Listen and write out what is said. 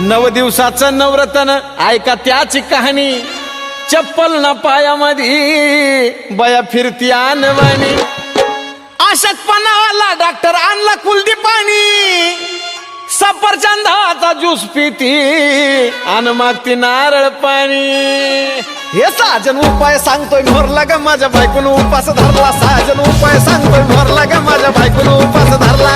9 दिवसाचं नवरतन ऐका त्याची कहाणी चप्पल न पायामध्ये बया फिरती आणवानी अशक्तपणावाला डॉक्टर आणला कुलदीपानी सफरचंदाचा ज्यूस पिती आणि मागती नारळ पाणी हे साजन उपाय सांगतोय मोरला ग माझ्या बायकोनं उपास धरला साजन उपाय सांगतोय मोरला ग माझ्या बायकोनं उपास धरला